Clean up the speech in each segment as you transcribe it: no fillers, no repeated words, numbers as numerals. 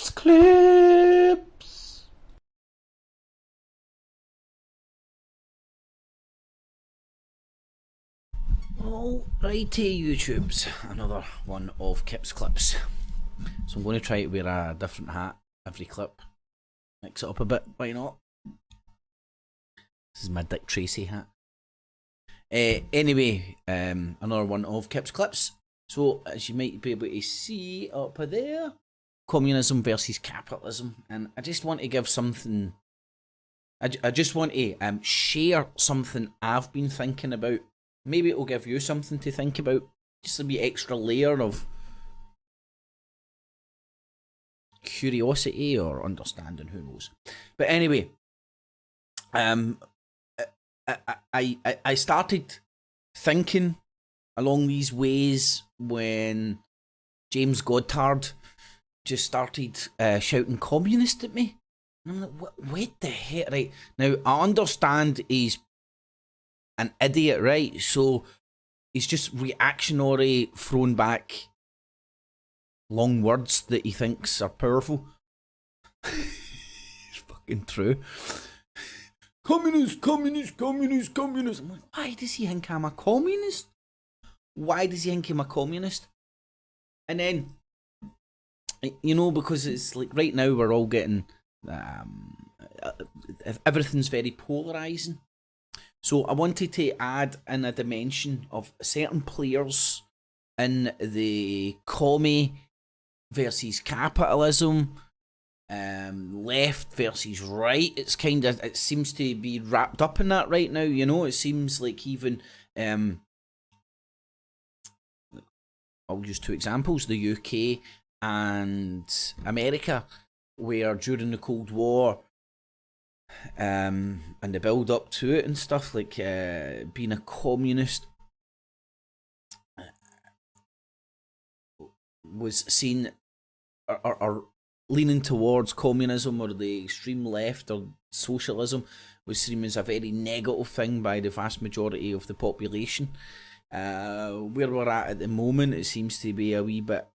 Clips. Alrighty, YouTubes, another one of Kip's clips. So I'm going to try to wear a different hat every clip. Mix it up a bit, why not? This is my Dick Tracy hat. Anyway, another one of Kip's clips. So, as you might be able to see up there, communism versus capitalism. And I just want to give something, I just want to share something I've been thinking about. Maybe it'll give you something to think about. Just a wee extra layer of curiosity or understanding, who knows. But anyway, I started thinking along these ways when James Goddard just started shouting communist at me. And I'm like, what the heck? Right, now I understand he's an idiot, right? So he's just reactionary, thrown back long words that he thinks are powerful. It's fucking true. Communist, communist, communist, communist. I'm like, why does he think I'm a communist? Why does he think I'm a communist? And then, you know, because it's like right now we're all getting, everything's very polarising. So I wanted to add in a dimension of certain players in the commie versus capitalism, left versus right. It's kind of, it seems to be wrapped up in that right now, you know. It seems like even, I'll use two examples, the UK and America, where during the Cold War, and the build up to it and stuff, like being a communist was seen or leaning towards communism, or the extreme left or socialism was seen as a very negative thing by the vast majority of the population. Where we're at the moment, it seems to be a wee bit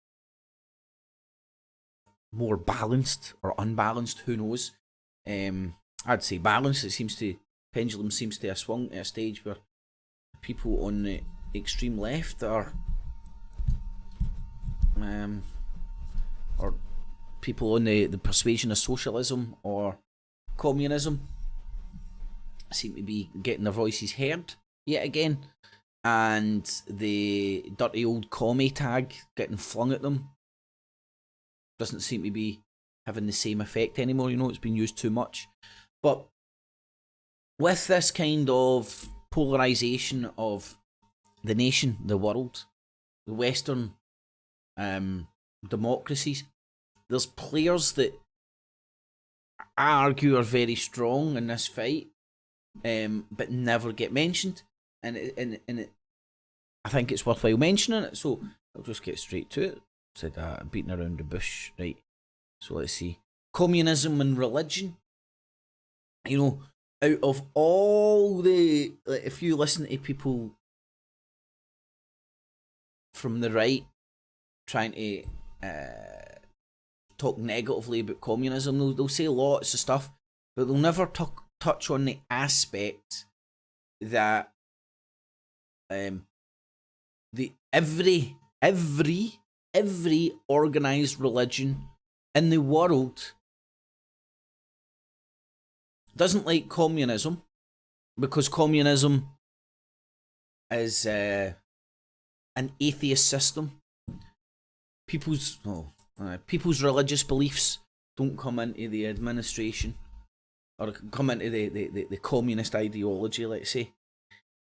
more balanced or unbalanced, who knows. I'd say balanced. It seems to, pendulum seems to have swung at a stage where people on the extreme left are, or people on the persuasion of socialism or communism seem to be getting their voices heard yet again, and the dirty old commie tag getting flung at them doesn't seem to be having the same effect anymore. You know, it's been used too much. But with this kind of polarisation of the nation, the world, the Western democracies, there's players that I argue are very strong in this fight, but never get mentioned. And I think it's worthwhile mentioning it, so I'll just get straight to it. Said beating around the bush, right? So let's see. Communism and religion. You know, out of all the, like, if you listen to people from the right trying to talk negatively about communism, they'll say lots of stuff, but they'll never touch on the aspect that the every organised religion in the world doesn't like communism, because communism is an atheist system. People's religious beliefs don't come into the administration or come into the communist ideology, let's say.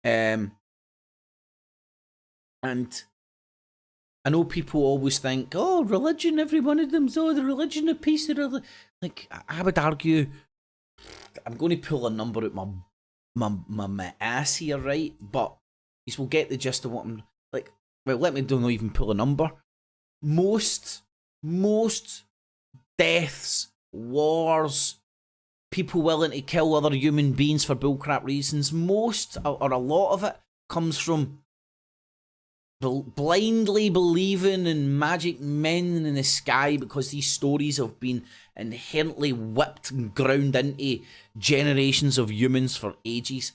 And I know people always think, oh, religion, every one of them's, oh, the religion of peace. Like, I would argue, I'm going to pull a number out my ass here, right? But you will get the gist of what I'm, like, well, let me don't even pull a number. Most deaths, wars, people willing to kill other human beings for bullcrap reasons, most or a lot of it comes from blindly believing in magic men in the sky because these stories have been inherently whipped and ground into generations of humans for ages.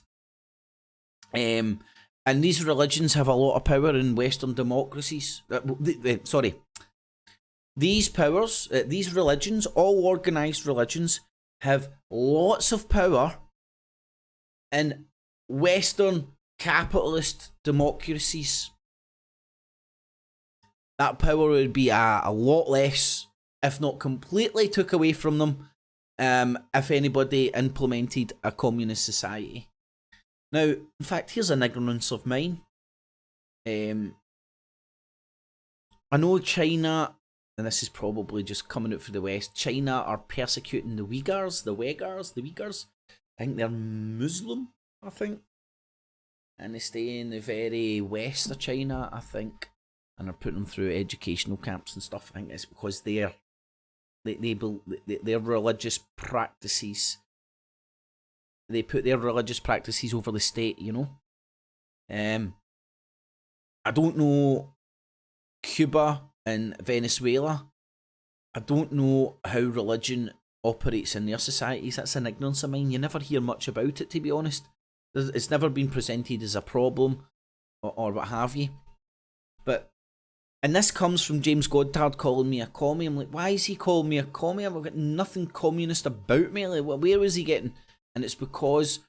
And these religions have a lot of power in Western democracies. These powers, these religions, all organised religions, have lots of power in Western capitalist democracies. That power would be a lot less, if not completely took away from them, if anybody implemented a communist society. Now, in fact, here's an ignorance of mine. I know China, and this is probably just coming out for the West, China are persecuting the Uyghurs. I think they're Muslim, I think. And they stay in the very west of China, I think. And are putting them through educational camps and stuff. I think it's because their religious practices, they put their religious practices over the state, you know. I don't know Cuba and Venezuela. I don't know how religion operates in their societies. That's an ignorance of mine. You never hear much about it, to be honest. It's never been presented as a problem or what have you. And this comes from James Goddard calling me a commie. I'm like, why is he calling me a commie? I've got nothing communist about me. Like, where was he getting? And it's because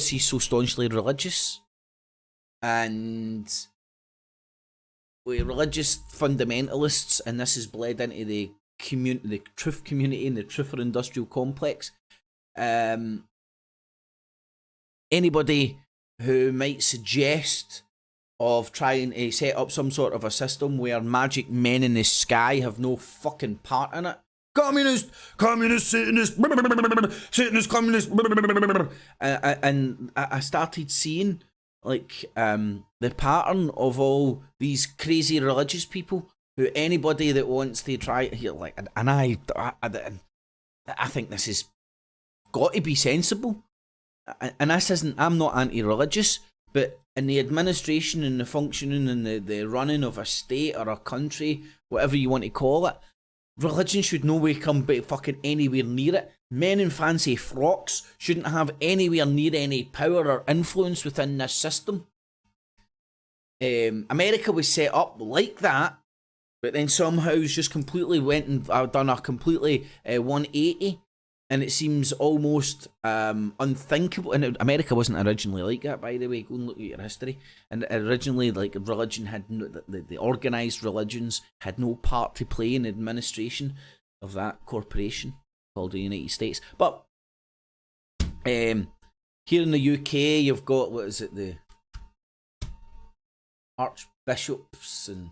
he's so staunchly religious, and we're religious fundamentalists, and this has bled into the truth community and the truther industrial complex. Anybody who might suggest of trying to set up some sort of a system where magic men in the sky have no fucking part in it. Communist, Satanist, communist. And I started seeing like the pattern of all these crazy religious people who anybody that wants to try here, like, and I think this has got to be sensible. And this isn't, I'm not anti-religious, but in the administration and the functioning and the running of a state or a country, whatever you want to call it, religion should no way come fucking anywhere near it. Men in fancy frocks shouldn't have anywhere near any power or influence within this system. America was set up like that, but then somehow just completely went and done a completely 180. And it seems almost unthinkable. And America wasn't originally like that, by the way. Go and look at your history. And originally, like, religion had the organised religions had no part to play in the administration of that corporation called the United States. But here in the UK, you've got, what is it, the archbishops, and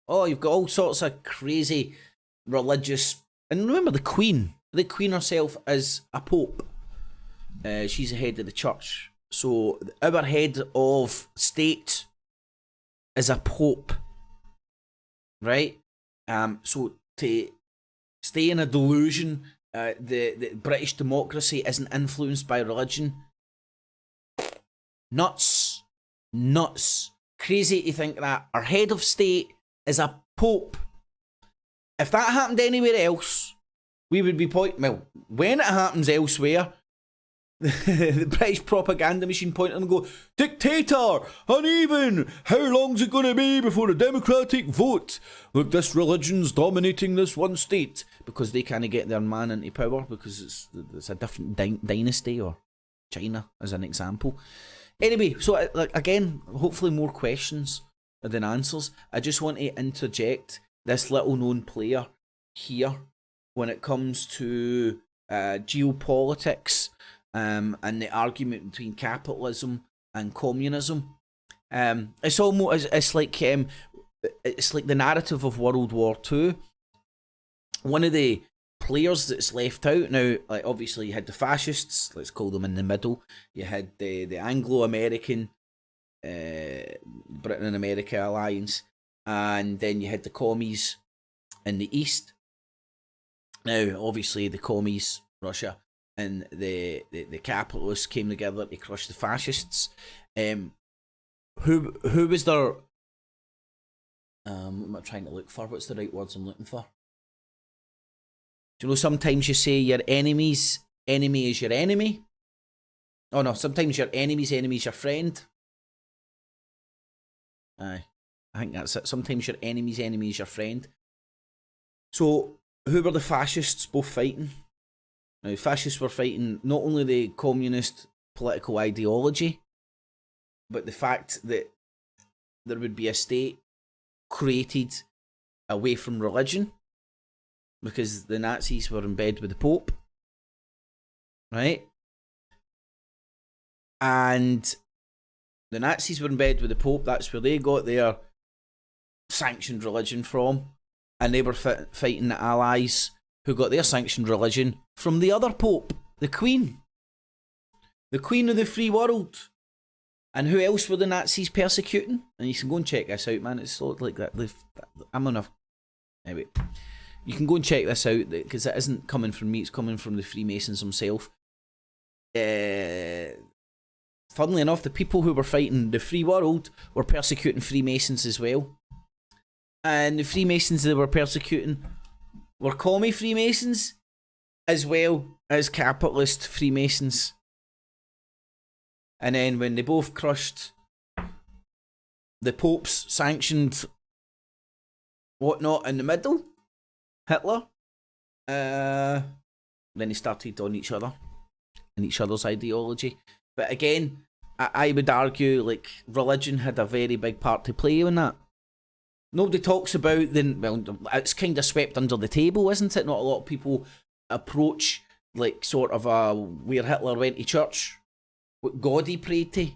you've got all sorts of crazy religious. And remember the Queen. The Queen herself is a pope. She's the head of the church. So our head of state is a pope, right? So to stay in a delusion, the British democracy isn't influenced by religion. Nuts. Crazy to think that our head of state is a pope. If that happened anywhere else, we would be when it happens elsewhere, the British propaganda machine point and go, dictator, uneven, how long's it going to be before a democratic vote? Look, this religion's dominating this one state, because they can't get their man into power because it's a different dynasty, or China as an example. Anyway, so again, hopefully more questions than answers. I just want to interject this little known player here when it comes to geopolitics and the argument between capitalism and communism. It's like the narrative of World War II. One of the players that's left out now, like, obviously you had the fascists, let's call them in the middle. You had the Anglo-American Britain and America alliance, and then you had the commies in the east. Now, obviously, the commies, Russia, and the capitalists came together to crush the fascists. Who was their what am I trying to look for? What's the right words I'm looking for? Do you know sometimes you say your enemy's enemy is your enemy? Oh no, sometimes your enemy's enemy is your friend. Aye, I think that's it. Sometimes your enemy's enemy is your friend. So, who were the fascists both fighting? Now, fascists were fighting not only the communist political ideology, but the fact that there would be a state created away from religion, because the Nazis were in bed with the Pope, right? And the Nazis were in bed with the Pope. That's where they got their sanctioned religion from, and they were fighting the Allies who got their sanctioned religion from the other Pope, the Queen of the free world. And who else were the Nazis persecuting? And you can go and check this out, man. It's like that. I'm on a... Anyway, you can go and check this out, because it isn't coming from me. It's coming from the Freemasons themselves. Funnily enough, the people who were fighting the free world were persecuting Freemasons as well. And the Freemasons they were persecuting were commie Freemasons as well as capitalist Freemasons. And then when they both crushed the Pope's sanctioned whatnot in the middle, Hitler, then they started on each other and each other's ideology. But again, I would argue like religion had a very big part to play in that. Nobody talks about it's kind of swept under the table, isn't it? Not a lot of people approach like sort of where Hitler went to church, what God he prayed to,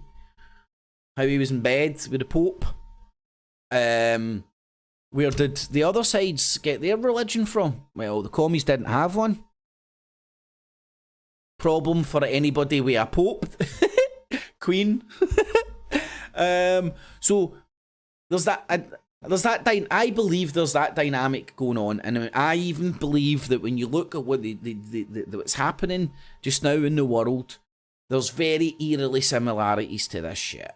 how he was in bed with the Pope. Where did the other sides get their religion from? Well, the commies didn't have one. Problem for anybody with a Pope. Queen. So there's that. I believe there's that dynamic going on, and I even believe that when you look at what what's happening just now in the world, there's very eerily similarities to this shit.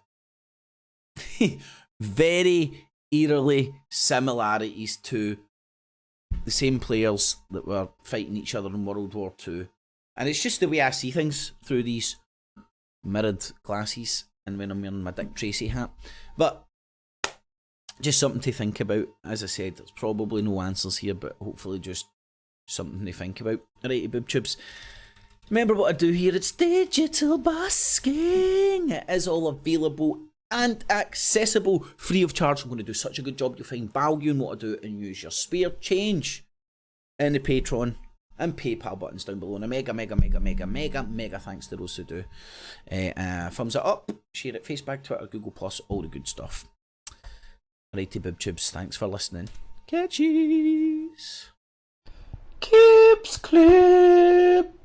Very eerily similarities to the same players that were fighting each other in World War II. And it's just the way I see things through these mirrored glasses and when I'm wearing my Dick Tracy hat. But just something to think about. As I said, there's probably no answers here, but hopefully just something to think about. Alrighty, boob tubes. Remember what I do here, it's digital basking. It is all available and accessible, free of charge. I'm going to do such a good job, you'll find value in what I do and use your spare change in the Patreon and PayPal buttons down below. And a mega thanks to those who do. Thumbs it up, share it, Facebook, Twitter, Google+, all the good stuff. Righty BibTubes, thanks for listening. Catchies. Keeps clip.